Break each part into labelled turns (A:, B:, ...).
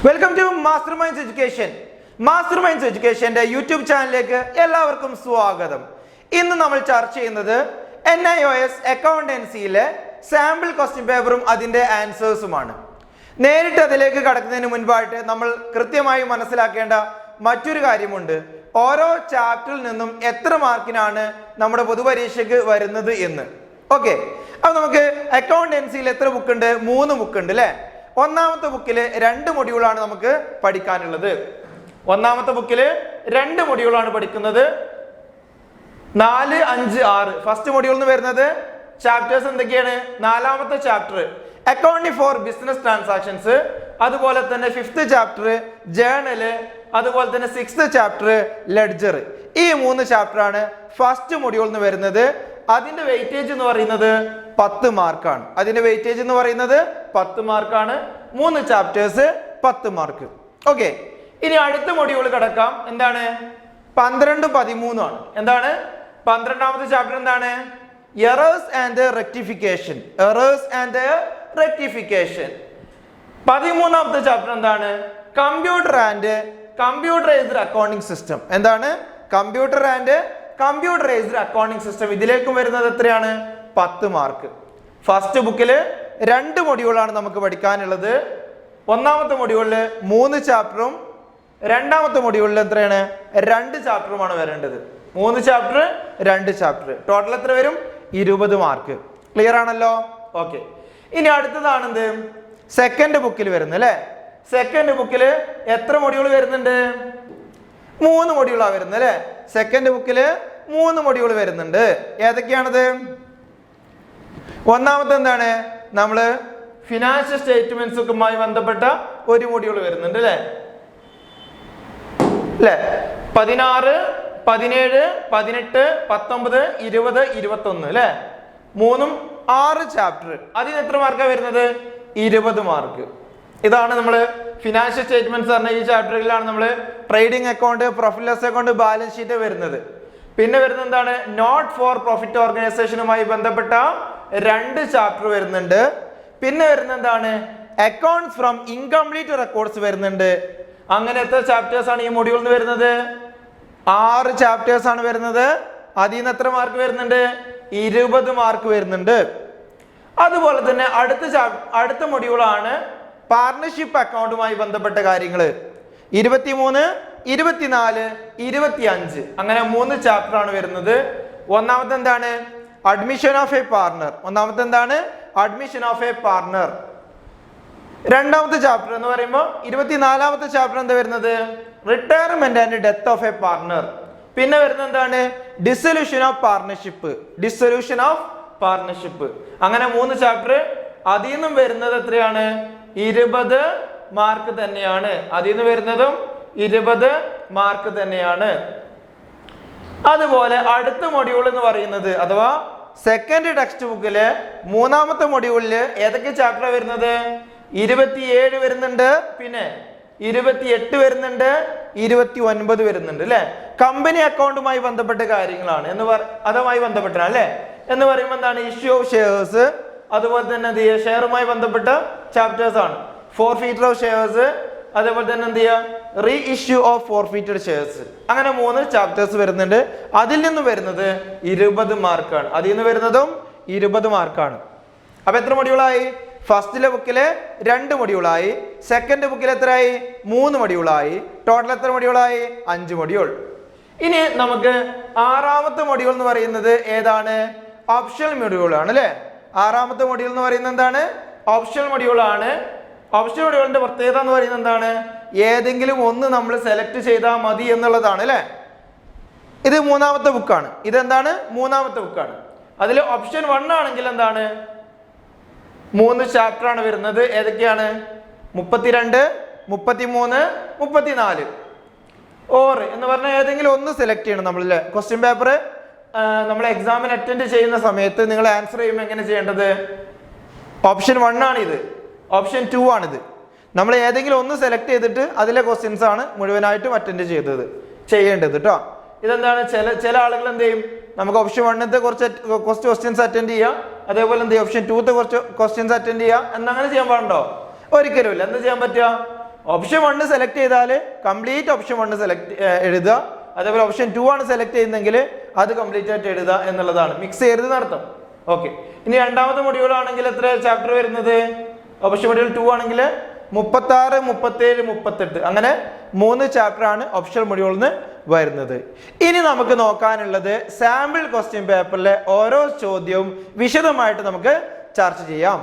A: Welcome to master minds education. Master minds എഡ്യൂക്കേഷന്റെ YouTube ചാനലിലേക്ക് എല്ലാവർക്കും സ്വാഗതം. ഇന്ന് നമ്മൾ ചർച്ച ചെയ്യുന്നത് NIOS അക്കൗണ്ടൻസിയിലെ സാമ്പിൾ ക്വസ്റ്റ്യൻ പേപ്പറും അതിന്റെ ആൻസേഴ്സുമാണ്. നേരിട്ട് അതിലേക്ക് കടക്കുന്നതിന് മുൻപായിട്ട് നമ്മൾ കൃത്യമായി മനസ്സിലാക്കേണ്ട മറ്റൊരു കാര്യമുണ്ട്. ഓരോ ചാപ്റ്ററിൽ നിന്നും എത്ര മാർക്കിനാണ് നമ്മുടെ പൊതുപരീക്ഷയ്ക്ക് വരുന്നത് എന്ന്. ഓക്കെ, അപ്പൊ നമുക്ക് അക്കൗണ്ടൻസിയിൽ എത്ര ബുക്ക് ഉണ്ട്? 3 ബുക്ക് ഉണ്ട് അല്ലെ. ഒന്നാമത്തെ ബുക്കില് 2 മൊഡ്യൂളാണ് നമുക്ക് പഠിക്കാനുള്ളത്. ഒന്നാമത്തെ ബുക്കില് 2 മൊഡ്യൂളാണ് പഠിക്കുന്നത്. 4, 5, 6 ഫസ്റ്റ് മൊഡ്യൂൾ എന്ന് വരുന്നത് ചാപ്റ്റേഴ്സ് എന്തൊക്കെയാണ്? 4ാമത്തെ chapter accounting for business transactions, അതുപോലെ തന്നെ 5th ചാപ്റ്റർ ജേർണല്, അതുപോലെ തന്നെ 6th ചാപ്റ്റർ ലെഡ്ജർ. ഈ 3 ചാപ്റ്റർ ആണ് ഫസ്റ്റ് മൊഡ്യൂൾ എന്ന് വരുന്നത്. അതിന്റെ വെയിറ്റേജ് എന്ന് പറയുന്നത് 10 മാർക്കാണ്. അതിന്റെ വെയിറ്റേജ് എന്ന് പറയുന്നത് 10 മാർക്കാണ്. 3 ചാപ്റ്റേഴ്സ് 10 മാർക്ക്. ഓക്കെ, ഇനി അടുത്ത മൊഡ്യൂൾ കിടക്കാം. എന്താണ്? 12, 13 ആണ്. എന്താണ് 12ാമത്തെ ചാപ്റ്റർ? എന്താണ്? Errors and rectification. Errors and rectification. 13ാമത്തെ ചാപ്റ്റർ എന്താണ്? Computer and computerised accounting system. എന്താണ്? Computer and computerised accounting system. ഇതിലേക്കും വരുന്നത് എത്രയാണ്? 10 മാർക്ക്. ഫസ്റ്റ് ബുക്കിൽ 2 മൊഡ്യൂളാണ് നമുക്ക് പഠിക്കാനുള്ളത്. ഒന്നാമത്തെ മൊഡ്യൂളിൽ 3 ചാപ്റ്ററും 2ാമത്തെ മൊഡ്യൂളിൽ എത്രയാണ്? 2 ചാപ്റ്ററുമാണ് വരേണ്ടത്. 3 ചാപ്റ്റർ 2 ചാപ്റ്റർ, ടോട്ടൽ എത്ര വരും? 20 മാർക്ക്. ക്ലിയർ ആണല്ലോ? ഓക്കെ, ഇനി അടുത്തതാണ് എന്ത്? സെക്കൻഡ് ബുക്കിൽ വരുന്നത് അല്ലെ. സെക്കൻഡ് ബുക്കിൽ എത്ര മൊഡ്യൂൾ വരുന്നുണ്ട്? 3 മൊഡ്യൂളാണ് വരുന്നത് അല്ലെ. സെക്കൻഡ് ബുക്കില് 3 മൊഡ്യൂൾ വരുന്നുണ്ട്. ഏതൊക്കെയാണത്? ഒന്നാമത്തെ എന്താണ്? നമ്മള് ഫിനാൻഷ്യൽ സ്റ്റേറ്റ്മെന്റ്സുമായി ബന്ധപ്പെട്ട ഒരു മൊഡ്യൂൾ വരുന്നുണ്ട് അല്ലെ. 16, 17, 18, 19, 20, 21 അല്ലെ. 3ഉം 6 ചാപ്റ്റർ. അതിന് എത്ര മാർക്കാണ് വരുന്നത്? 20 മാർക്ക്. ഇതാണ് നമ്മൾ ഫിനാൻഷ്യൽ സ്റ്റേറ്റ്മെന്റ്സ് പറഞ്ഞ ഈ ചാപ്റ്ററിലാണ് നമ്മൾ trading account, profit loss account, balance sheet വരുന്നത്. പിന്നെ വരുന്നത് എന്താണ്? നോട്ട് ഫോർ പ്രോഫിറ്റ് ഓർഗനൈസേഷനുമായി ബന്ധപ്പെട്ട 2 ചാപ്റ്റർ വരുന്നുണ്ട്. പിന്നെ വരുന്നത് എന്താണ്? അക്കൗണ്ട്സ് ഫ്രം ഇൻകംപ്ലീറ്റ് റെക്കോർഡ്സ് വരുന്നുണ്ട്. അങ്ങനെ എത്ര ചാപ്റ്റേഴ്സ് ആണ് ഈ മൊഡ്യൂളിൽ നിന്ന് വരുന്നത്? 6 ചാപ്റ്റേഴ്സ് ആണ് വരുന്നത്. അതിൽ നിന്ന് എത്ര മാർക്ക് വരുന്നുണ്ട്? 20 മാർക്ക് വരുന്നുണ്ട്. അതുപോലെ തന്നെ അടുത്ത മൊഡ്യൂളാണ് പാർട്ണർഷിപ്പ് അക്കൗണ്ടുമായി ബന്ധപ്പെട്ട കാര്യങ്ങൾ. 23, 24, 25 അങ്ങനെ 3 ചാപ്റ്റർ ആണ് വരുന്നത്. ഒന്നാമത്തെ എന്താണ്? Admission of a partner. ഒന്നാമത്തെ എന്താണ്? Admission of a partner. 2ാമത്തെ ചാപ്റ്റർ എന്ന് പറയുമ്പോൾ 24ാമത്തെ ചാപ്റ്റർ എന്താ വരുന്നത്? Retirement and death of a partner. പിന്നെ വരുന്നത് എന്താണ്? Dissolution of partnership. Dissolution of partnership. അങ്ങനെ 3 ചാപ്റ്റർ. അതിൽ നിന്നും വരുന്നത് എത്രയാണ്? 20 മാർക്ക് തന്നെയാണ്. അതിൽ നിന്ന് വരുന്നതും 20 മാർക്ക് തന്നെയാണ്. അതുപോലെ അടുത്ത മൊഡ്യൂൾ എന്ന് പറയുന്നത് അഥവാ സെക്കൻഡ് ടെക്സ്റ്റ് ബുക്കില് 3ാമത്തെ മൊഡ്യൂളില് ഏതൊക്കെ ചാപ്റ്റർ വരുന്നത്? 27 വരുന്നുണ്ട്, പിന്നെ 28 വരുന്നുണ്ട്, 29 വരുന്നുണ്ട് അല്ലെ. കമ്പനി അക്കൗണ്ടുമായി ബന്ധപ്പെട്ട കാര്യങ്ങളാണ് അതുമായി ബന്ധപ്പെട്ടാണ് അല്ലെ. എന്ന് പറയുമ്പോൾ എന്താണ്? ഇഷ്യൂ ഓഫ് ഷെയർസ്, അതുപോലെ തന്നെ എന്ത് ചെയ്യുക? ഷെയറുമായി ബന്ധപ്പെട്ട ചാപ്റ്റേഴ്സ് ആണ്. ഫോർഫീറ്റർ ഓഫ് ഷെയർസ്, അതേപോലെ തന്നെ എന്ത് ചെയ്യുക? Re issue of forfeited shares. അങ്ങനെ 3 ചാപ്റ്റേഴ്സ് വരുന്നുണ്ട്. അതിൽ നിന്ന് വരുന്നത് 20 മാർക്കാണ്. അതിൽ നിന്ന് വരുന്നതും 20 മാർക്കാണ്. അപ്പൊ എത്ര മൊഡ്യൂളായി? ഫസ്റ്റിലെ ബുക്കില് 2 മൊഡ്യൂളായി. സെക്കൻഡ് ബുക്കിൽ എത്രയായി? 3 മൊഡ്യൂളായി. ടോട്ടൽ എത്ര മൊഡ്യൂളായി? 5 മൊഡ്യൂൾ. ഇനി നമുക്ക് 6ാമത്തെ മൊഡ്യൂൾ എന്ന് പറയുന്നത് ഏതാണ്? ഓപ്ഷണൽ മൊഡ്യൂൾ ആണ് അല്ലെ. 6ാമത്തെ മൊഡ്യൂൾ എന്ന് പറയുന്നത് എന്താണ്? ഓപ്ഷണൽ മൊഡ്യൂൾ ആണ്. ഓപ്ഷണൽ മൊഡ്യൂളിന്റെ പ്രത്യേകത എന്ന് പറയുന്നത് എന്താണ്? ഏതെങ്കിലും ഒന്ന് നമ്മൾ സെലക്ട് ചെയ്താൽ മതി എന്നുള്ളതാണ് അല്ലെ. ഇത് 3ാമത്തെ ബുക്കാണ്. ഇതെന്താണ്? 3ാമത്തെ ബുക്കാണ്. അതിൽ ഓപ്ഷൻ 1 ആണെങ്കിൽ എന്താണ്? 3 ചാപ്റ്റർ ആണ് വരുന്നത്. ഏതൊക്കെയാണ്? 32, 33, 34. ഓർ എന്ന് പറഞ്ഞാൽ ഏതെങ്കിലും ഒന്ന് സെലക്ട് ചെയ്യണം നമ്മൾ അല്ലെ. ക്വസ്റ്റ്യൻ പേപ്പർ നമ്മൾ എക്സാമിന് അറ്റൻഡ് ചെയ്യുന്ന സമയത്ത് നിങ്ങൾ ആൻസർ ചെയ്യുമ്പോൾ എങ്ങനെ ചെയ്യേണ്ടത്? ഓപ്ഷൻ 1 ആണ് ഇത്, ഓപ്ഷൻ 2 ആണിത്. നമ്മൾ ഏതെങ്കിലും ഒന്ന് സെലക്ട് ചെയ്തിട്ട് അതിലെ ക്വസ്റ്റ്യൻസ് ആണ് മുഴുവനായിട്ടും അറ്റൻഡ് ചെയ്യേണ്ടത് കേട്ടോ. ഇതെന്താണ്? ചില ആളുകൾ എന്ത് ചെയ്യും? നമുക്ക് ഓപ്ഷൻ 1ത്തെ കുറച്ച് ക്വസ്റ്റ്യൻസ് അറ്റൻഡ് ചെയ്യാം, അതേപോലെ എന്ത് ചെയ്യും? ഓപ്ഷൻ 2ത്തെ കുറച്ച് ക്വസ്റ്റ്യൻസ് അറ്റൻഡ് ചെയ്യാം എന്നങ്ങനെ ചെയ്യാൻ പാടുണ്ടോ? ഒരിക്കലും ഇല്ല. എന്താ ചെയ്യാൻ പറ്റുക? ഓപ്ഷൻ 1 സെലക്ട് ചെയ്താൽ കംപ്ലീറ്റ് ഓപ്ഷൻ 1 എഴുതുക, അതേപോലെ ഓപ്ഷൻ 2 ആണ് സെലക്ട് ചെയ്യുന്നതെങ്കിൽ അത് കംപ്ലീറ്റ് ആയിട്ട് എഴുതുക എന്നുള്ളതാണ്. മിക്സ് ചെയ്യരുത് എന്നർത്ഥം. ഓക്കെ, ഇനി രണ്ടാമത്തെ മൊഡ്യൂൾ ആണെങ്കിൽ എത്ര ചാപ്റ്റർ വരുന്നത്? ഓപ്ഷൻ മൊഡ്യൂൾ 2 ആണെങ്കിൽ 36, 37, 38 അങ്ങനെ 3 ചാപ്റ്റർ ആണ് ഓപ്ഷൻ മൊഡ്യൂളിന് വരുന്നത്. ഇനി നമുക്ക് നോക്കാനുള്ളത് സാമ്പിൾ ക്വസ്റ്റ്യൻ പേപ്പറിലെ ഓരോ ചോദ്യവും വിശദമായിട്ട് നമുക്ക് ചർച്ച ചെയ്യാം.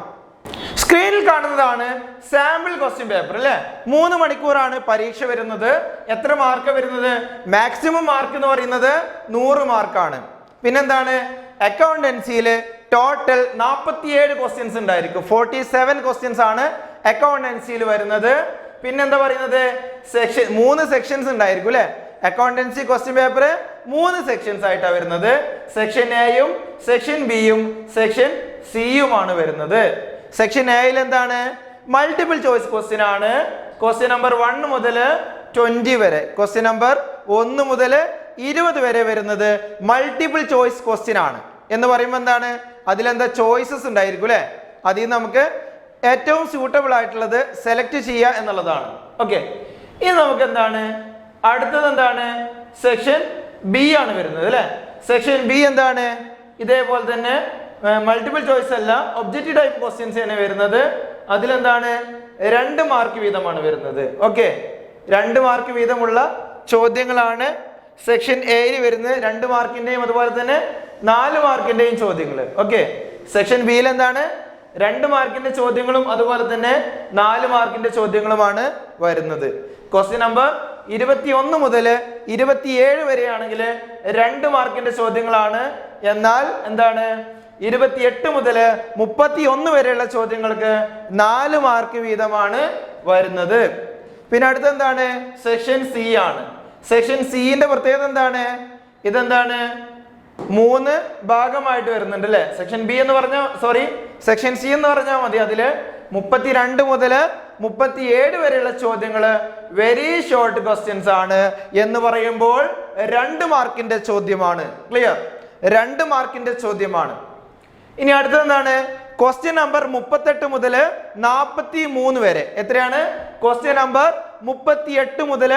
A: സ്ക്രീനിൽ കാണുന്നതാണ് സാമ്പിൾ ക്വസ്റ്റ്യൻ പേപ്പർ അല്ലെ. 3 മണിക്കൂറാണ് പരീക്ഷ വരുന്നത്. എത്ര മാർക്ക് വരുന്നത്? മാക്സിമം മാർക്ക് എന്ന് പറയുന്നത് 100 മാർക്കാണ്. പിന്നെന്താണ്, അക്കൗണ്ടൻസിയിൽ ടോട്ടൽ 47 ക്വസ്റ്റ്യൻസ് ഉണ്ടായിരിക്കും. 47 ക്വസ്റ്റ്യൻസ് ആണ് അക്കൗണ്ടൻസിയിൽ വരുന്നത്. പിന്നെന്താ പറയുന്നത്, 3 സെക്ഷൻസ് ഉണ്ടായിരിക്കും അല്ലെ. അക്കൗണ്ടൻസി ക്വസ്റ്റ്യൻ പേപ്പർ 3 സെക്ഷൻസ് ആയിട്ടാണ് വരുന്നത്. സെക്ഷൻ എയും സെക്ഷൻ ബിയും സെക്ഷൻ സിയുമാണ് വരുന്നത്. സെക്ഷൻ എയിൽ എന്താണ്, മൾട്ടിപ്പിൾ ചോയ്സ് ക്വസ്റ്റ്യൻ ആണ്. ക്വസ്റ്റ്യൻ നമ്പർ 1 മുതൽ 20 വരെ, ക്വസ്റ്റ്യൻ നമ്പർ 1 മുതൽ 20 വരെ വരുന്നത് മൾട്ടിപ്പിൾ ചോയ്സ് ക്വസ്റ്റ്യൻ ആണ്. എന്ന് പറയുമ്പോൾ എന്താണ്, അതിലെന്താ ചോയ്സസ് ഉണ്ടായിരിക്കും അല്ലെ. അതിൽ നിന്ന് നമുക്ക് ഏറ്റവും സ്യൂട്ടബിൾ ആയിട്ടുള്ളത് സെലക്ട് ചെയ്യുക എന്നുള്ളതാണ്. ഓക്കെ, ഇനി നമുക്ക് എന്താണ് അടുത്തത്, എന്താണ് സെക്ഷൻ ബി ആണ് വരുന്നത് അല്ലെ. സെക്ഷൻ ബി എന്താണ്, ഇതേപോലെ തന്നെ മൾട്ടിപ്പിൾ ചോയ്സ് അല്ല, ഒബ്ജക്റ്റീവ് ടൈപ്പ് ക്വസ്റ്റ്യൻസ് ആണ് വരുന്നത്. അതിലെന്താണ് 2 മാർക്ക് വീതമാണ് വരുന്നത്. ഓക്കെ, 2 മാർക്ക് വീതമുള്ള ചോദ്യങ്ങളാണ് സെക്ഷൻ എയിൽ വരുന്നത്. 2 മാർക്കിന്റെയും അതുപോലെ തന്നെ 4 മാർക്കിന്റെയും ചോദ്യങ്ങൾ. ഓക്കെ, സെക്ഷൻ ബിയിൽ എന്താണ് 2 മാർക്കിന്റെ ചോദ്യങ്ങളും അതുപോലെ തന്നെ 4 മാർക്കിന്റെ ചോദ്യങ്ങളുമാണ് വരുന്നത്. ക്വസ്റ്റ്യൻ നമ്പർ 21 മുതൽ 27 വരെയാണെങ്കിൽ 2 മാർക്കിന്റെ ചോദ്യങ്ങളാണ്. എന്നാൽ എന്താണ് 28 മുതൽ 31 വരെയുള്ള ചോദ്യങ്ങൾക്ക് 4 മാർക്ക് വീതമാണ് വരുന്നത്. പിന്നെ അടുത്ത എന്താണ്, സെക്ഷൻ സി ആണ്. സെക്ഷൻ സിന്റെ പ്രത്യേകത എന്താണ്, ഇതെന്താണ് 3 ഭാഗമായിട്ട് വരുന്നുണ്ട് അല്ലെ. സെക്ഷൻ ബി എന്ന് പറഞ്ഞ സെക്ഷൻ സി എന്ന് പറഞ്ഞാൽ മതി. അതില് 32 മുതൽ 37 വരെയുള്ള ചോദ്യങ്ങൾ വെരി ഷോർട്ട് ക്വസ്റ്റ്യൻസ് ആണ്. എന്ന് പറയുമ്പോൾ 2 മാർക്കിന്റെ ചോദ്യമാണ്. ക്ലിയർ, 2 മാർക്കിന്റെ ചോദ്യമാണ്. ഇനി അടുത്തത് എന്താണ്, ക്വസ്റ്റ്യൻ നമ്പർ 38 മുതൽ 43 വരെ. എത്രയാണ്, ക്വസ്റ്റ്യൻ നമ്പർ 38 മുതൽ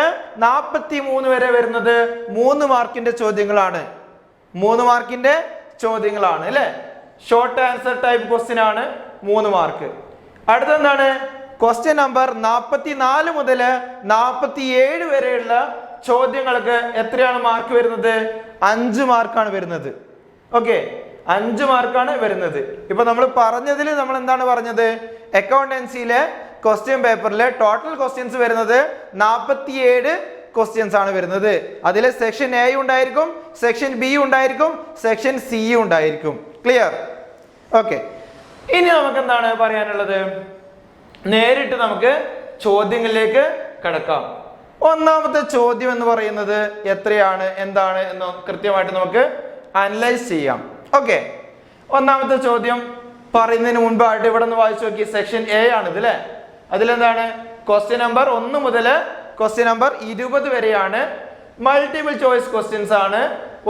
A: 43 വരെ വരുന്നത് 3 മാർക്കിന്റെ ചോദ്യങ്ങളാണ്. 3 മാർക്കിന്റെ ചോദ്യങ്ങളാണ് അല്ലെ. ഷോർട്ട് ആൻസർ ടൈപ്പ് ക്വസ്റ്റ്യൻ ആണ്, 3 മാർക്ക്. അടുത്തെന്താണ്, ക്വസ്റ്റ്യൻ നമ്പർ 44 മുതൽ 47 വരെയുള്ള ചോദ്യങ്ങൾക്ക് എത്രയാണ് മാർക്ക് വരുന്നത്? 5 മാർക്കാണ് വരുന്നത്. ഓക്കെ, 5 മാർക്കാണ് വരുന്നത്. ഇപ്പൊ നമ്മൾ പറഞ്ഞതിൽ നമ്മൾ എന്താണ് പറഞ്ഞത്, അക്കൗണ്ടൻസിയിലെ ക്വസ്റ്റ്യൻ പേപ്പറിലെ ടോട്ടൽ ക്വസ്റ്റ്യൻസ് വരുന്നത് 47 ക്വസ്റ്റ്യൻസ് ആണ് വരുന്നത്. അതിൽ സെക്ഷൻ എ ഉണ്ടായിരിക്കും, സെക്ഷൻ ബി ഉണ്ടായിരിക്കും, സെക്ഷൻ സി ഉണ്ടായിരിക്കും. ക്ലിയർ? ഓക്കെ, ഇനി നമുക്ക് എന്താണ് പറയാനുള്ളത്, നേരിട്ട് നമുക്ക് ചോദ്യങ്ങളിലേക്ക് കടക്കാം. ഒന്നാമത്തെ ചോദ്യം എന്ന് പറയുന്നത് എത്രയാണ്, എന്താണ് എന്ന് കൃത്യമായിട്ട് നമുക്ക് അനലൈസ് ചെയ്യാം. ഓക്കെ, ഒന്നാമത്തെ ചോദ്യം പറയുന്നതിന് മുൻപായിട്ട് ഇവിടെ നിന്ന് വായിച്ചു നോക്കി. സെക്ഷൻ എ ആണിത് അല്ലെ. അതിലെന്താണ്, ക്വസ്റ്റ്യൻ നമ്പർ 1 മുതൽ ക്വസ്റ്റ്യൻ നമ്പർ 20 വരെയാണ്. മൾട്ടിപ്പിൾ ചോയ്സ് ക്വസ്റ്റ്യൻസ് ആണ്.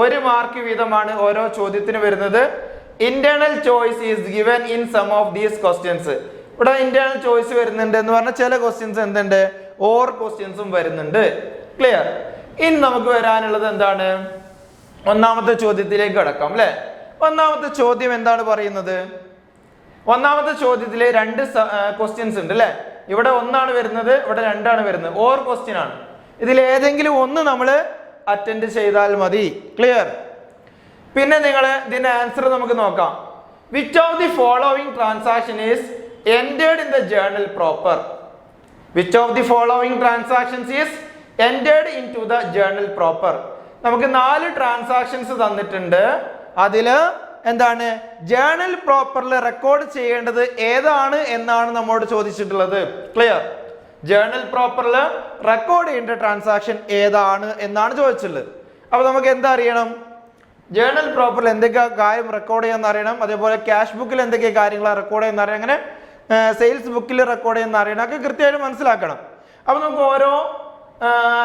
A: 1 മാർക്ക് വീതമാണ് ഓരോ ചോദ്യത്തിന് വരുന്നത്. Internal choice is given in some of these questions. ഇവിടെ ഇന്റേണൽ ചോയ്സ് വരുന്നുണ്ട് എന്ന് പറഞ്ഞാൽ ചില ക്വസ്റ്റ്യൻസ് എന്തുണ്ട്, ഓർ ക്വസ്റ്റ്യൻസും വരുന്നുണ്ട്. ക്ലിയർ? ഇനി നമുക്ക് വരാനുള്ളത് എന്താണ്, ഒന്നാമത്തെ ചോദ്യത്തിലേക്ക് കടക്കാം അല്ലെ. ഒന്നാമത്തെ ചോദ്യം എന്താണ് പറയുന്നത്, ഒന്നാമത്തെ ചോദ്യത്തില് 2 ക്വസ്റ്റ്യൻസ് ഉണ്ട് അല്ലെ. ഇവിടെ 1 ആണ് വരുന്നത്, ഇവിടെ 2 ആണ് വരുന്നത്. ഓർ ക്വസ്റ്റ്യൻ ആണ്. ഇതിൽ ഏതെങ്കിലും ഒന്ന് നമ്മൾ അറ്റൻഡ് ചെയ്താൽ മതി. ക്ലിയർ? പിന്നെ നിങ്ങൾ ഇതിന്റെ ആൻസർ നമുക്ക് നോക്കാം. Which of the following transaction is entered in the journal proper? Which of the following transactions is entered into the journal proper? നമുക്ക് 4 ട്രാൻസാക്ഷൻസ് തന്നിട്ടുണ്ട്. അതില് എന്താണ്, ജേർണൽ പ്രോപ്പറിൽ റെക്കോർഡ് ചെയ്യേണ്ടത് ഏതാണ് എന്നാണ് നമ്മോട് ചോദിച്ചിട്ടുള്ളത്. ക്ലിയർ? ജേർണൽ പ്രോപ്പറിൽ റെക്കോർഡ് ചെയ്യേണ്ട ട്രാൻസാക്ഷൻ ഏതാണ് എന്നാണ് ചോദിച്ചിട്ടുള്ളത്. അപ്പൊ നമുക്ക് എന്താ അറിയണം, ജേർണൽ പ്രോപ്പറിൽ എന്തൊക്കെ കാര്യം റെക്കോർഡ് ചെയ്യാന്ന് അറിയണം. അതേപോലെ ക്യാഷ് ബുക്കിൽ എന്തൊക്കെ കാര്യങ്ങൾ റെക്കോർഡ് ചെയ്യുന്ന അറിയണം. അങ്ങനെ സെയിൽസ് ബുക്കിൽ റെക്കോർഡ് ചെയ്യുന്ന അറിയണം. ഒക്കെ കൃത്യമായിട്ട് മനസ്സിലാക്കണം. അപ്പൊ നമുക്ക് ഓരോ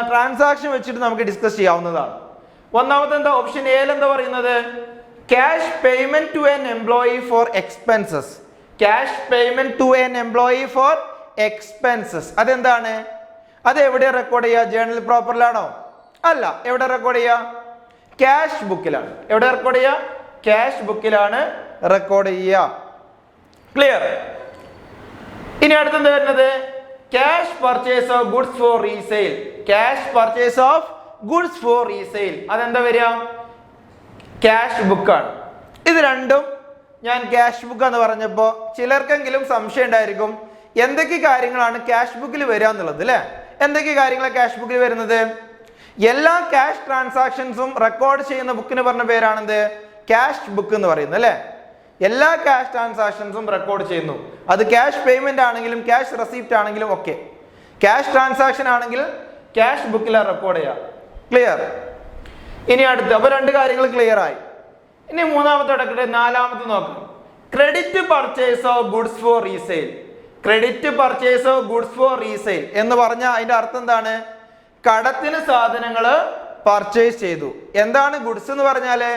A: ട്രാൻസാക്ഷൻ വെച്ചിട്ട് നമുക്ക് ഡിസ്കസ് ചെയ്യാവുന്നതാണ്. ഒന്നാമത്തെ എന്താ, ഓപ്ഷൻ എയിൽ എന്താ പറയുന്നത്, cash payment to an employee for expenses. Cash payment to an employee for expenses. അതെന്താണ്, അത് എവിടെ റെക്കോർഡ് ചെയ്യുക? ജേണൽ പ്രോപ്പറിലാണോ? അല്ല. എവിടെ റെക്കോർഡ് ചെയ്യുക? ക്യാഷ് ബുക്കിലാണ്. എവിടെ റെക്കോർഡ് ചെയ്യുക? ക്യാഷ് ബുക്കിലാണ് റെക്കോർഡ് ചെയ്യുക. ക്ലിയർ? ഇനി അടുത്തെന്ത് വരുന്നത്? Cash purchase of goods for resale. Cash purchase of goods for resale അതെന്താ വരിക? ക്യാഷ് ബുക്കാണ്. ഇത് രണ്ടും ഞാൻ ക്യാഷ് ബുക്ക് എന്ന് പറഞ്ഞപ്പോൾ ചിലർക്കെങ്കിലും സംശയം ഉണ്ടായിരിക്കും, എന്തൊക്കെ കാര്യങ്ങളാണ് ക്യാഷ് ബുക്കിൽ വരിക എന്നുള്ളത് അല്ലേ? എന്തൊക്കെ കാര്യങ്ങളാണ് ക്യാഷ് ബുക്കിൽ വരുന്നത്? എല്ലാ ക്യാഷ് ട്രാൻസാക്ഷൻസും റെക്കോർഡ് ചെയ്യുന്ന ബുക്കിന് പറഞ്ഞ പേരാണെന്ത്? ക്യാഷ് ബുക്ക് എന്ന് പറയുന്നത് അല്ലേ? എല്ലാ ക്യാഷ് ട്രാൻസാക്ഷൻസും റെക്കോർഡ് ചെയ്യുന്നു. അത് ക്യാഷ് പേയ്മെന്റ് ആണെങ്കിലും ക്യാഷ് റെസിപ്റ്റ് ആണെങ്കിലും ഒക്കെ. ക്യാഷ് ട്രാൻസാക്ഷൻ ആണെങ്കിൽ ക്യാഷ് ബുക്കിലാണ് റെക്കോർഡ് ചെയ്യുക. ക്ലിയർ? ഇനി അടുത്ത് അപ്പൊ രണ്ട് കാര്യങ്ങൾ ക്ലിയർ ആയി. ഇനി മൂന്നാമത്തെ എടുക്കട്ടെ, നാലാമത്തെ നോക്കാം. Credit purchase of goods for resale. Credit purchase of goods for resale എന്ന് പറഞ്ഞാൽ അതിന്റെ അർത്ഥം എന്താണ്? കടത്തിന് സാധനങ്ങൾ പർച്ചേസ് ചെയ്തു. എന്താണ് ഗുഡ്സ് എന്ന് പറഞ്ഞാല്?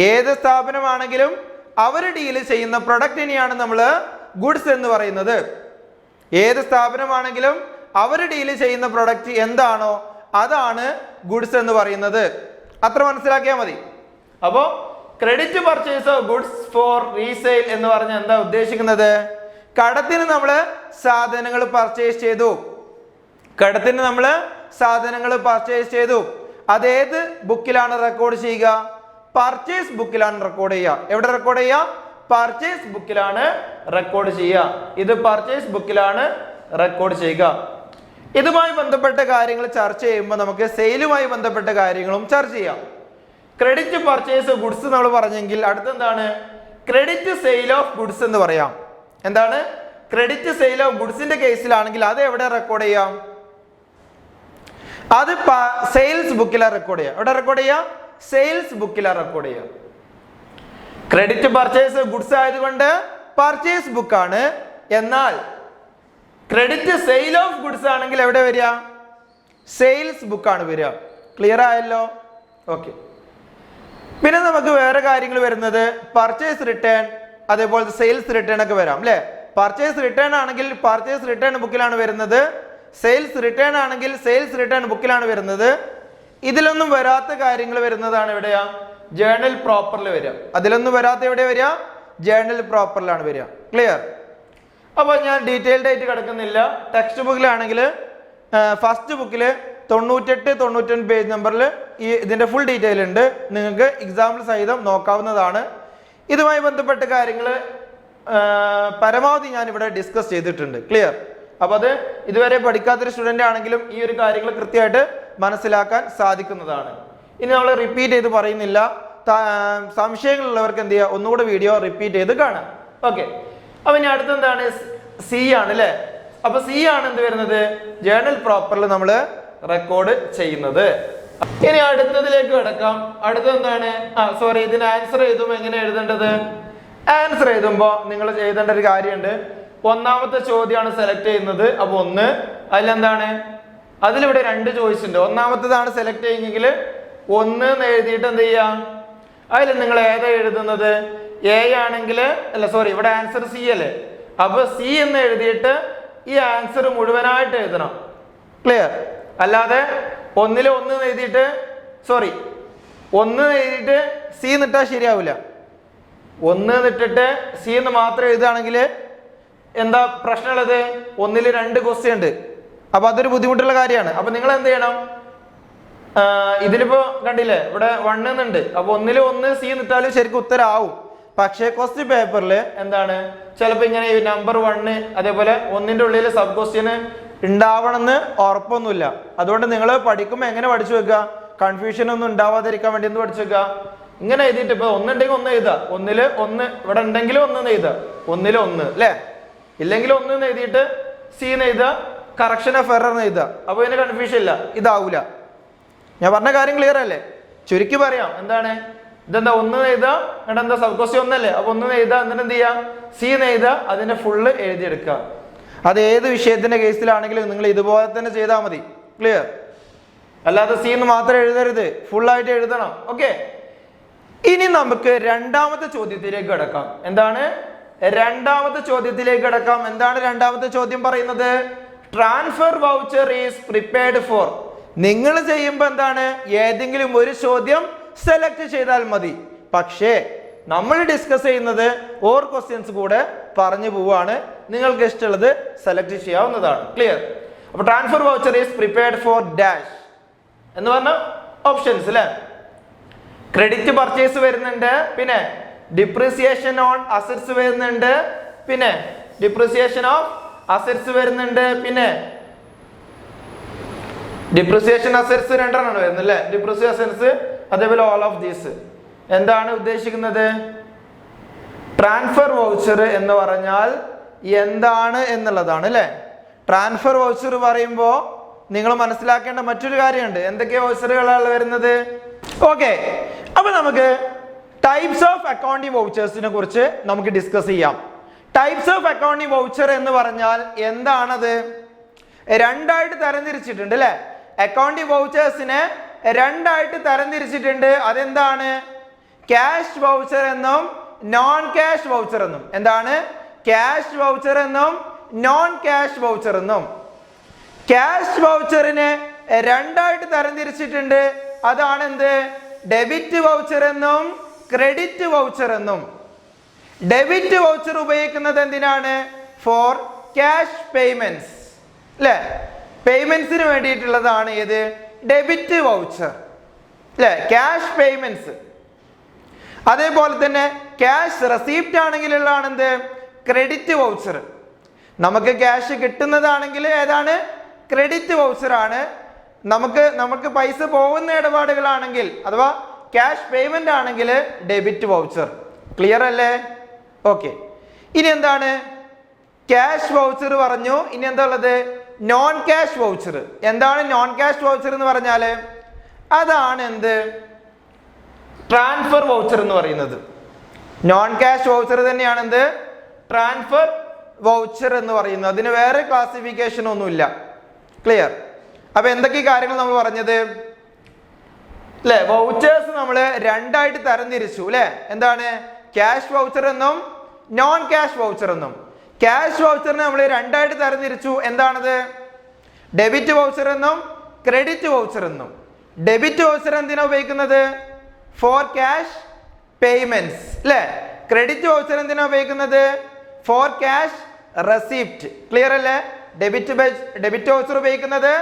A: ഏത് സ്ഥാപനമാണെങ്കിലും അവർ ഡീൽ ചെയ്യുന്ന പ്രൊഡക്റ്റിനെയാണ് നമ്മൾ ഗുഡ്സ് എന്ന് പറയുന്നത്. ഏത് സ്ഥാപനമാണെങ്കിലും അവർ ഡീൽ ചെയ്യുന്ന പ്രൊഡക്റ്റ് എന്താണോ അതാണ് ഗുഡ്സ് എന്ന് പറയുന്നത്. അത്ര മനസ്സിലാക്കിയാൽ മതി. അപ്പോൾ credit purchase of goods for resale എന്ന് പറഞ്ഞാൽ എന്താ ഉദ്ദേശിക്കുന്നത്? കടത്തിന് നമ്മൾ സാധനങ്ങൾ പർച്ചേസ് ചെയ്തു. കടത്തിന് നമ്മൾ സാധനങ്ങൾ പർച്ചേസ് ചെയ്തു. അതേത് ബുക്കിലാണ് റെക്കോർഡ് ചെയ്യുക? പർച്ചേസ് ബുക്കിലാണ് റെക്കോർഡ് ചെയ്യുക. എവിടെ റെക്കോർഡ് ചെയ്യുക? പർച്ചേസ് ബുക്കിലാണ് റെക്കോർഡ് ചെയ്യുക. ഇത് പർച്ചേസ് ബുക്കിലാണ് റെക്കോർഡ് ചെയ്യുക. ഇതുമായി ബന്ധപ്പെട്ട കാര്യങ്ങൾ ചർച്ച ചെയ്യുമ്പോൾ നമുക്ക് സെയിലുമായി ബന്ധപ്പെട്ട കാര്യങ്ങളും ചർച്ച ചെയ്യാം. ക്രെഡിറ്റ് പർച്ചേസ് ഗുഡ്സ് നമ്മൾ പറഞ്ഞെങ്കിൽ അടുത്തെന്താണ്? ക്രെഡിറ്റ് സെയിൽ ഓഫ് ഗുഡ്സ് എന്ന് പറയാം. എന്താണ്? ക്രെഡിറ്റ് സെയിൽ ഓഫ് ഗുഡ്സിന്റെ കേസിലാണെങ്കിൽ അത് എവിടെ റെക്കോർഡ് ചെയ്യാം? അത് സെയിൽസ് ബുക്കിലാണ് റെക്കോർഡ് ചെയ്യുക. എവിടെ റെക്കോർഡ് ചെയ്യാം? സെയിൽസ് ബുക്കിലാണ് റെക്കോർഡ് ചെയ്യുക. ക്രെഡിറ്റ് പർച്ചേസ് ഗുഡ്സ് ആയതുകൊണ്ട് പർച്ചേസ് ബുക്കാണ്. എന്നാൽ ക്രെഡിറ്റ് സെയിൽ ഓഫ് ഗുഡ്സ് ആണെങ്കിൽ എവിടെ വരിക? സെയിൽസ് ബുക്കാണ് വരിക. ക്ലിയർ ആയല്ലോ? ഓക്കെ. പിന്നെ നമുക്ക് വേറെ കാര്യങ്ങൾ വരുന്നത് പർച്ചേസ് റിട്ടേൺ, അതേപോലെ സെയിൽസ് റിട്ടേൺ ഒക്കെ വരാം അല്ലെ? പർച്ചേസ് റിട്ടേൺ ആണെങ്കിൽ പർച്ചേസ് റിട്ടേൺ ബുക്കിലാണ് വരുന്നത്. സെയിൽസ് റിട്ടേൺ ആണെങ്കിൽ സെയിൽസ് റിട്ടേൺ ബുക്കിലാണ് വരുന്നത്. ഇതിലൊന്നും വരാത്ത കാര്യങ്ങൾ വരുന്നതാണ് എവിടെയാ? ജേണൽ പ്രോപ്പറിൽ വരിക. അതിലൊന്നും വരാത്ത എവിടെ വരിക? ജേണൽ പ്രോപ്പറിലാണ് വരിക. ക്ലിയർ? അപ്പോൾ ഞാൻ ഡീറ്റെയിൽഡ് ആയിട്ട് കിടക്കുന്നില്ല. ടെക്സ്റ്റ് ബുക്കിലാണെങ്കിൽ ഫസ്റ്റ് ബുക്കിൽ 98-99 പേജ് നമ്പറിൽ ഇതിന്റെ ഫുൾ ഡീറ്റെയിൽ ഉണ്ട്. നിങ്ങൾക്ക് എക്സാമ്പിൾ സഹിതം നോക്കാവുന്നതാണ്. ഇതുമായി ബന്ധപ്പെട്ട കാര്യങ്ങൾ പരമാവധി ഞാൻ ഇവിടെ ഡിസ്കസ് ചെയ്തിട്ടുണ്ട്. ക്ലിയർ? അപ്പൊ അത് ഇതുവരെ പഠിക്കാത്തൊരു സ്റ്റുഡന്റ് ആണെങ്കിലും ഈ ഒരു കാര്യങ്ങൾ കൃത്യമായിട്ട് മനസ്സിലാക്കാൻ സാധിക്കുന്നതാണ്. ഇനി നമ്മൾ റിപ്പീറ്റ് ചെയ്ത് പറയുന്നില്ല. സംശയങ്ങളുള്ളവർക്ക് എന്ത് ചെയ്യുക? ഒന്നുകൂടെ വീഡിയോ റിപ്പീറ്റ് ചെയ്ത് കാണാം. ഓക്കെ. അപ്പൊ ഇനി അടുത്തെന്താണ്? സി ആണ് അല്ലെ? അപ്പൊ സി ആണ് എന്ത് വരുന്നത്? ജേണൽ പ്രോപ്പറിൽ നമ്മൾ റെക്കോർഡ് ചെയ്യുന്നത്. ഇനി അടുത്തതിലേക്ക് കിടക്കാം. അടുത്തത് എന്താണ്? സോറി, ഇതിന് ആൻസർ എഴുതുമ്പോൾ എങ്ങനെ എഴുതേണ്ടത്? ആൻസർ എഴുതുമ്പോൾ നിങ്ങൾ എഴുതേണ്ട ഒരു കാര്യമുണ്ട്. ഒന്നാമത്തെ ചോദ്യമാണ് സെലക്ട് ചെയ്യുന്നത്. അപ്പൊ 1 അതിലെന്താണ്? അതിലിവിടെ 2 ചോയ്സ് ഉണ്ട്. ഒന്നാമത്തേതാണ് സെലക്ട് ചെയ്യുന്നെങ്കിൽ 1 എന്ന് എഴുതിയിട്ട് എന്ത് ചെയ്യാം? അതിൽ നിങ്ങൾ ഏതാ എഴുതുന്നത്? എ ആണെങ്കിൽ അല്ല, സോറി, ഇവിടെ ആൻസർ സി അല്ലേ? അപ്പൊ സി എന്ന് എഴുതിയിട്ട് ഈ ആൻസർ മുഴുവനായിട്ട് എഴുതണം. ക്ലിയർ? അല്ലാതെ 1 എന്ന് എഴുതിയിട്ട് സോറി 1 എഴുതിയിട്ട് സി എന്നിട്ടാൽ ശരിയാവില്ല. 1 എന്നിട്ടിട്ട് സി എന്ന് മാത്രം എഴുതുകയാണെങ്കിൽ എന്താ പ്രശ്നമുള്ളത്? 1-ൽ 2 ക്വസ്റ്റ്യൻ ഉണ്ട്. അപ്പൊ അതൊരു ബുദ്ധിമുട്ടുള്ള കാര്യമാണ്. അപ്പൊ നിങ്ങൾ എന്ത് ചെയ്യണം? ഇതിലിപ്പോ കണ്ടില്ലേ, ഇവിടെ 1 എന്നുണ്ട്. അപ്പൊ 1-ൽ 1 സി എന്നിട്ടാലും ശരിക്കും ഉത്തരം ആവും. പക്ഷേ ക്വസ്റ്റ്യൻ പേപ്പറിൽ എന്താണ് ചിലപ്പോൾ ഇങ്ങനെ നമ്പർ 1 അതേപോലെ 1-ന്റെ ഉള്ളിൽ സബ് ക്വസ്റ്റ്യൻ ഉണ്ടാവണമെന്ന് ഉറപ്പൊന്നുമില്ല. അതുകൊണ്ട് നിങ്ങൾ പഠിക്കുമ്പോൾ എങ്ങനെ പഠിച്ചു വെക്കുക? കൺഫ്യൂഷൻ ഒന്നും ഉണ്ടാവാതിരിക്കാൻ വേണ്ടി എന്ത് പഠിച്ചു വെക്കുക? ഇങ്ങനെ എഴുതിയിട്ട് ഇപ്പൊ 1 ഉണ്ടെങ്കിൽ 1 എഴുതുക. 1-ൽ 1 ഇവിടെ ഉണ്ടെങ്കിൽ 1 എഴുതുക. 1-ൽ 1 അല്ലേ? ഇല്ലെങ്കിൽ 1 എന്ന് എഴുതിയിട്ട് സി എന്ന് എഴുതുക. കറക്ഷൻ ഓഫ് എറർ എന്ന് എഴുതുക. അപ്പൊ ഇതിന് കൺഫ്യൂഷൻ ഇല്ല, ഇതാവൂല. ഞാൻ പറഞ്ഞ കാര്യം ക്ലിയർ അല്ലേ? ചുരുക്കി പറയാം. എന്താണ് ഇതെന്താ? 1 എഴുതുക, എന്താ സബ് ക്വസ്റ്റ്യൻ 1 അല്ലേ? അപ്പൊ 1 എഴുതുക. എന്നിട്ട് എന്ത് ചെയ്യാം? സി എന്ന് എഴുതുക. അതിന്റെ ഫുള്ള് എഴുതിയെടുക്കുക. അത് ഏത് വിഷയത്തിന്റെ കേസിലാണെങ്കിലും നിങ്ങൾ ഇതുപോലെ തന്നെ ചെയ്താൽ മതി. ക്ലിയർ? അല്ലാതെ സി എന്ന് മാത്രം എഴുതരുത്, ഫുള്ളായിട്ട് എഴുതണം. ഓക്കെ. ഇനി നമുക്ക് രണ്ടാമത്തെ ചോദ്യത്തിലേക്ക് കിടക്കാം. എന്താണ് രണ്ടാമത്തെ ചോദ്യത്തിലേക്ക് കിടക്കാം? എന്താണ് രണ്ടാമത്തെ ചോദ്യം പറയുന്നത്? Transfer voucher is prepared for. നിങ്ങൾ ചെയ്യുമ്പോൾ എന്താണ്, ഏതെങ്കിലും ഒരു ചോദ്യം സെലക്ട് ചെയ്താൽ മതി. പക്ഷേ നമ്മൾ ഡിസ്കസ് ചെയ്യുന്നത് ഓർ ക്വസ്റ്റ്യൻസ് കൂടെ പറഞ്ഞു പോവാണ്. നിങ്ങൾക്ക് ഇഷ്ടമുള്ളത് സെലക്ട് ചെയ്യാവുന്നതാണ്. ക്ലിയർ? അപ്പൊ transfer voucher is prepared for dash എന്ന് പറഞ്ഞ ഓപ്ഷൻസ് അല്ലേ. ക്രെഡിറ്റ് പർച്ചേസ് വരുന്നുണ്ട്, പിന്നെ ഡിപ്രിസിയേഷൻ ഓൺ അസറ്റ്സ് വരുന്നുണ്ട്, പിന്നെ ഡിപ്രിസിയേഷൻ ഓഫ് അസറ്റ്സ് വരുന്നുണ്ട്, പിന്നെ ഡിപ്രിസിയേഷൻ അസറ്റ്സ് രണ്ടെണ്ണമാണ് വരുന്നത് അല്ലേ. ഡിപ്രിസിയേഷൻ അസറ്റ്സ്, അതേപോലെ ഓൾ ഓഫ് ദീസ്. എന്താണ് ഉദ്ദേശിക്കുന്നത്? ട്രാൻസ്ഫർ വൗച്ചർ എന്ന് പറഞ്ഞാൽ എന്താണ് എന്നുള്ളതാണ് അല്ലേ. ട്രാൻസ്ഫർ വൗച്ചർ പറയുമ്പോൾ നിങ്ങൾ മനസ്സിലാക്കേണ്ട മറ്റൊരു കാര്യമുണ്ട്. എന്തൊക്കെ വൗച്ചറുകളാണ് വരുന്നത്? ഓക്കെ, അപ്പൊ നമുക്ക് ടൈപ്സ് ഓഫ് അക്കൗണ്ടിങ് വൗച്ചേഴ്സിനെ കുറിച്ച് നമുക്ക് ഡിസ്കസ് ചെയ്യാം. ടൈപ്സ് ഓഫ് അക്കൗണ്ടിങ് വൗച്ചർ എന്ന് പറഞ്ഞാൽ എന്താണത്? രണ്ടായിട്ട് തരംതിരിച്ചിട്ടുണ്ട് അല്ലെ. അക്കൗണ്ടിങ് വൗച്ചേഴ്സിനെ രണ്ടായിട്ട് തരംതിരിച്ചിട്ടുണ്ട്. അതെന്താണ്? ക്യാഷ് വൗച്ചർ എന്നും നോൺ ക്യാഷ് വൗച്ചർ എന്നും. എന്താണ്? ക്യാഷ് വൗച്ചർ എന്നും നോൺ ക്യാഷ് വൗച്ചർ എന്നും. ക്യാഷ് വൗച്ചറിനെ രണ്ടായിട്ട് തരംതിരിച്ചിട്ടുണ്ട്. അതാണ് എന്ത്? ഡെബിറ്റ് വൗച്ചർ എന്നും ക്രെഡിറ്റ് വൗച്ചർ എന്നും. ഡെബിറ്റ് വൗച്ചർ ഉപയോഗിക്കുന്നത് എന്തിനാണ്? ഫോർ ക്യാഷ് പേയ്മെന്റ്സ് അല്ലെ. പേയ്മെന്റ്സിന് വേണ്ടിയിട്ടുള്ളതാണ് ഏത്? ഡെബിറ്റ് വൗച്ചർ അല്ലെ, ക്യാഷ് പേയ്മെന്റ്സ്. അതേപോലെ തന്നെ ക്യാഷ് റെസീപ്റ്റ് ആണെങ്കിലുള്ളതാണ് എന്ത്? Credit voucher. നമുക്ക് ക്യാഷ് കിട്ടുന്നതാണെങ്കിൽ ഏതാണ്? ക്രെഡിറ്റ് വൗച്ചർ ആണ്. നമുക്ക് പൈസ പോകുന്ന ഇടപാടുകളാണെങ്കിൽ അഥവാ ക്യാഷ് പേയ്മെന്റ് ആണെങ്കിൽ ഡെബിറ്റ് വൗച്ചർ. ക്ലിയർ അല്ലേ? ഓക്കെ, ഇനി എന്താണ്? ക്യാഷ് വൗച്ചർ പറഞ്ഞു. ഇനി എന്താ ഉള്ളത്? Non cash voucher. എന്താണ് നോൺ ക്യാഷ് വൗച്ചർ എന്ന് പറഞ്ഞാൽ? അതാണ് എന്ത്? ട്രാൻസ്ഫർ വൗച്ചർ എന്ന് പറയുന്നത്. നോൺ ക്യാഷ് വൗച്ചർ തന്നെയാണ് എന്ത്? ട്രാൻസ്ഫർ വൗച്ചർ എന്ന് പറയുന്നത്. അതിന് വേറെ ക്ലാസിഫിക്കേഷൻ ഒന്നുമില്ല. ക്ലിയർ? അപ്പൊ എന്തൊക്കെ കാര്യങ്ങൾ നമ്മൾ പറഞ്ഞത് അല്ലെ? വൗച്ചേഴ്സ് നമ്മൾ രണ്ടായിട്ട് തരംതിരിച്ചു അല്ലെ. എന്താണ്? ക്യാഷ് വൗച്ചർ എന്നും നോൺ ക്യാഷ് വൗച്ചർ എന്നും. ക്യാഷ് വൗച്ചറിനെ നമ്മൾ രണ്ടായിട്ട് തരംതിരിച്ചു. എന്താണത്? ഡെബിറ്റ് വൗച്ചർ എന്നും ക്രെഡിറ്റ് വൗച്ചർ എന്നും. ഡെബിറ്റ് വൗച്ചർ എന്തിനാ ഉപയോഗിക്കുന്നത്? ഫോർ ക്യാഷ് പേയ്മെന്റ്സ് അല്ലെ. ക്രെഡിറ്റ് വൗച്ചർ എന്തിനാ ഉപയോഗിക്കുന്നത്? For cash receipt. ക്ലിയർ അല്ലേ? ഡെബിറ്റ് വൗച്ചർ ഉപയോഗിക്കുന്നത്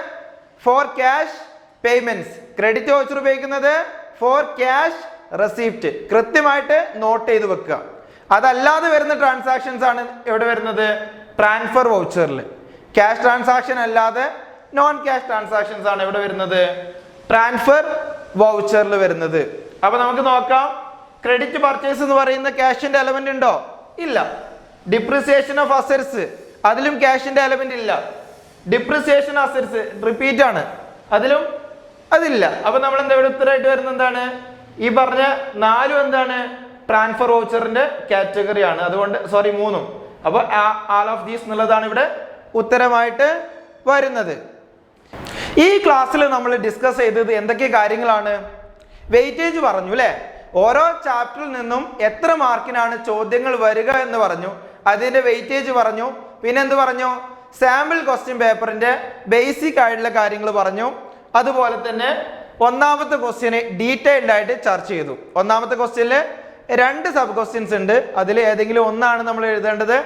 A: for cash payments, credit voucher ഉപയോഗിക്കുന്നത് ഫോർ ക്യാഷ് റെസിപ്റ്റ്. കൃത്യമായിട്ട് നോട്ട് ചെയ്ത് വെക്കുക. അതല്ലാതെ വരുന്ന ട്രാൻസാക്ഷൻസ് ആണ് എവിടെ വരുന്നത്? ട്രാൻസ്ഫർ വൗച്ചറിൽ. ക്യാഷ് ട്രാൻസാക്ഷൻ അല്ലാതെ നോൺ ക്യാഷ് ട്രാൻസാക്ഷൻസ് ആണ് എവിടെ വരുന്നത്? ട്രാൻസ്ഫർ വൗച്ചറിൽ വരുന്നത്. അപ്പൊ നമുക്ക് നോക്കാം. ക്രെഡിറ്റ് പർച്ചേസ് എന്ന് പറയുന്ന ക്യാഷിന്റെ എലമെന്റ് ഉണ്ടോ? ഇല്ല. ഡിപ്രിസിയേഷൻ ഓഫ് അസറ്റ്സ്, അതിലും ക്യാഷിന്റെ എലമെന്റ് ഇല്ല. ഡിപ്രിസിയേഷൻ അസറ്റ്സ് റിപ്പീറ്റ് ആണ്, അതിലും അതില്ല. അപ്പൊ നമ്മൾ എന്താ ഇവിടെ ഉത്തരമായിട്ട് വരുന്നത്? എന്താണ്? ഈ പറഞ്ഞ നാലും എന്താണ്? ട്രാൻസ്ഫർ വൗച്ചറിന്റെ കാറ്റഗറി ആണ്. അതുകൊണ്ട് മൂന്നും. അപ്പൊ ആൾ ഓഫ് ദീസ് എന്നുള്ളതാണ് ഇവിടെ ഉത്തരമായിട്ട് വരുന്നത്. ഈ ക്ലാസ്സിൽ നമ്മൾ ഡിസ്കസ് ചെയ്തത് എന്തൊക്കെ കാര്യങ്ങളാണ്? വെയിറ്റേജ് പറഞ്ഞു അല്ലെ. ഓരോ ചാപ്റ്ററിൽ നിന്നും എത്ര മാർക്കിനാണ് ചോദ്യങ്ങൾ വരിക എന്ന് പറഞ്ഞു. അതിന്റെ വെയിറ്റേജ് പറഞ്ഞു. പിന്നെ എന്ത് പറഞ്ഞു? സാമ്പിൾ ക്വസ്റ്റ്യൻ പേപ്പറിന്റെ ബേസിക് ആയിട്ടുള്ള കാര്യങ്ങൾ പറഞ്ഞു. അതുപോലെ തന്നെ ഒന്നാമത്തെ ക്വസ്റ്റ്യന് ഡീറ്റെയിൽഡ് ആയിട്ട് ചർച്ച ചെയ്തു. ഒന്നാമത്തെ ക്വസ്റ്റ്യനിൽ 2 സബ് ക്വസ്റ്റ്യൻസ് ഉണ്ട്. അതിൽ ഏതെങ്കിലും ഒന്നാണ് നമ്മൾ എഴുതേണ്ടത്.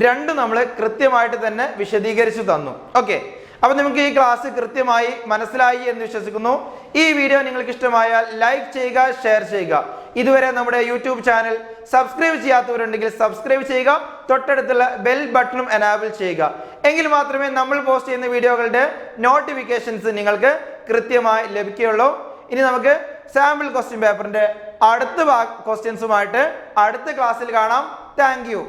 A: 2 നമ്മൾ കൃത്യമായിട്ട് തന്നെ വിശദീകരിച്ചു തന്നു. ഓക്കെ, അപ്പൊ നിങ്ങൾക്ക് ഈ ക്ലാസ് കൃത്യമായി മനസ്സിലായി എന്ന് വിശ്വസിക്കുന്നു. ഈ വീഡിയോ നിങ്ങൾക്ക് ഇഷ്ടമായാൽ ലൈക്ക് ചെയ്യുക, ഷെയർ ചെയ്യുക. ഇതുവരെ നമ്മുടെ യൂട്യൂബ് ചാനൽ സബ്സ്ക്രൈബ് ചെയ്യാത്തവരുണ്ടെങ്കിൽ സബ്സ്ക്രൈബ് ചെയ്യുക. തൊട്ടടുത്തുള്ള ബെൽ ബട്ടണും എനാബിൾ ചെയ്യുക. എങ്കിൽ മാത്രമേ നമ്മൾ പോസ്റ്റ് ചെയ്യുന്ന വീഡിയോകളുടെ നോട്ടിഫിക്കേഷൻസ് നിങ്ങൾക്ക് കൃത്യമായി ലഭിക്കുകയുള്ളൂ. ഇനി നമുക്ക് സാമ്പിൾ ക്വസ്റ്റ്യൻ പേപ്പറിന്റെ അടുത്ത ക്വസ്റ്റ്യൻസുമായിട്ട് അടുത്ത ക്ലാസ്സിൽ കാണാം. Thank you.